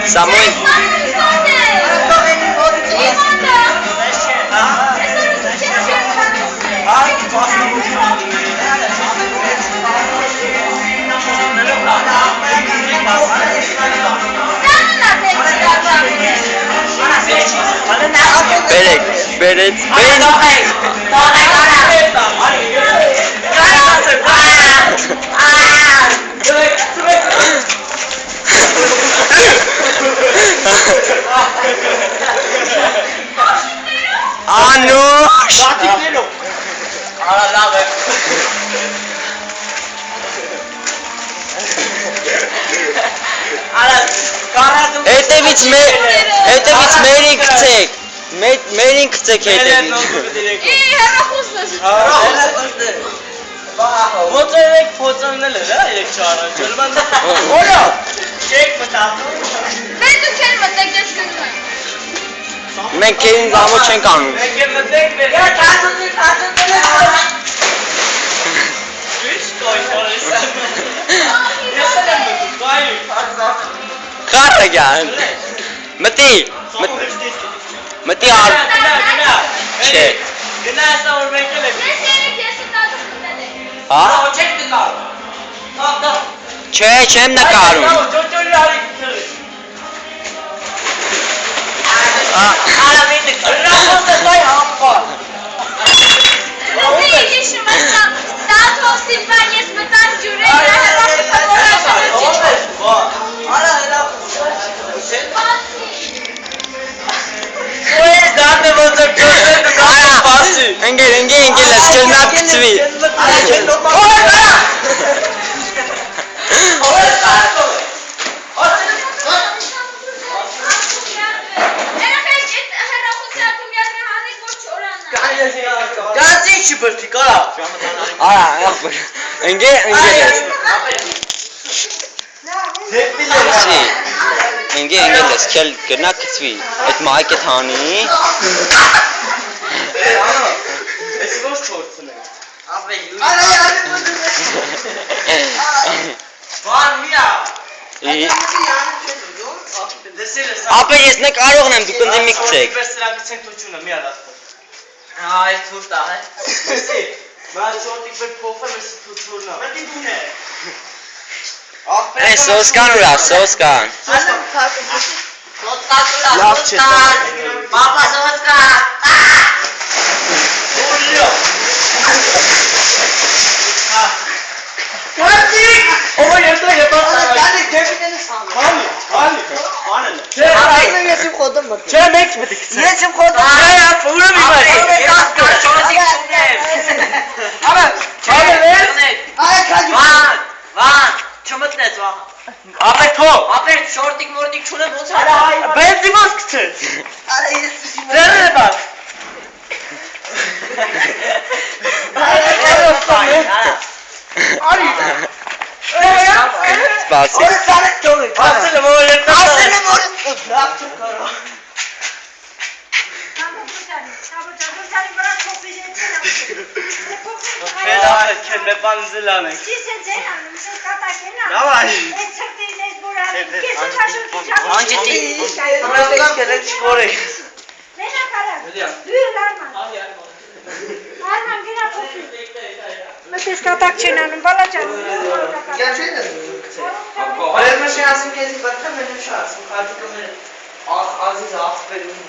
Samoin. Beret. Anush! Հետևից մերին կցեք, մերին կցեք հետևից։ Ոնց եք փոծաննել է, երեք չարան, ջրման դա։ Օրա, չեք մտածում։ Մենք դուք են մտեք ես գնում եմ։ Մենք քեին զամո չենք անում։ Մենք եմ մտեք մեր։ Յա թաթունի։ Ինչ կոյս։ Քարագան։ Մտի ար։ Չէ։ Գնա ասա որ մենք էլ ենք։ Ես երեք եսի տատուք մտել եք։ Հա։ Չեք նկարում։ Դա։ Չէ, չեմ նկարում։ Ջոջորի արի քրի։ Արա մինը քրախոսը դայ համբար։ Դուք հիշում եք տատուք Սիլվան ես մտած ջուրը նրա հեռախոսը Արա հեռախոսը։ Ոյ դատը ոնց է պասի։ Ընկեր, լես չնատ կծվի։ Գանցի չբրդի, կարա։ Արա, ընկեր լես։ Ընկեր լես, չել գնա կծվի։ Այդ մայկը թանի։ Ես ոչ չորցն եմ։ Բան միա։ Ապա ես նկարողն եմ, դուք ընձի մի կցեք։ Պես սրանք կցեք թուչունը, միա դասը։ Այ թուր տա է։ Մեսի, մա շորտի բեր փոխը մեսի թուչուրնա։ Մետի դուն է։ Այն սոսկան ուրա, սոսկան։ Լավ չէ։ Պապա սոսկա։ Ուրիո։ Կարդիկ։ Ո՞վ ես դու Դալի դեպիտենը սամ։ Հալի։ Չէ, այդն ես իմ խոդում մտի։ Չէ, մեկ պետք է։ Ես իմ խոդում։ Այա, ուրը մի բաժի։ Արա, չավեր։ Այ քաջի։ Վան, չմտնես վա։ Ապեր թող։ Ապեր շորտիկ մորտիկ չունեմ ոնց արա։ Բենզի մաս գցեց։ Արա ես Ձերը բաց։ Արի։ Սպասի։ Օրը սարեք ճորի։ Ասել եմ որ Ասել եմ որ լավ չկարա։ Ֆեդալ քեն მე պանզելան ենք։ Давай։ Անջետի։ Ամենական կերեք չկորի։ Մտես կատակ չեն անում, բալա ճանում։ Գանչեն ես։ Արել մաշին ասում կեզի բրդը մենու շարսում, խատիկը մեն ազիզ աղսպերում։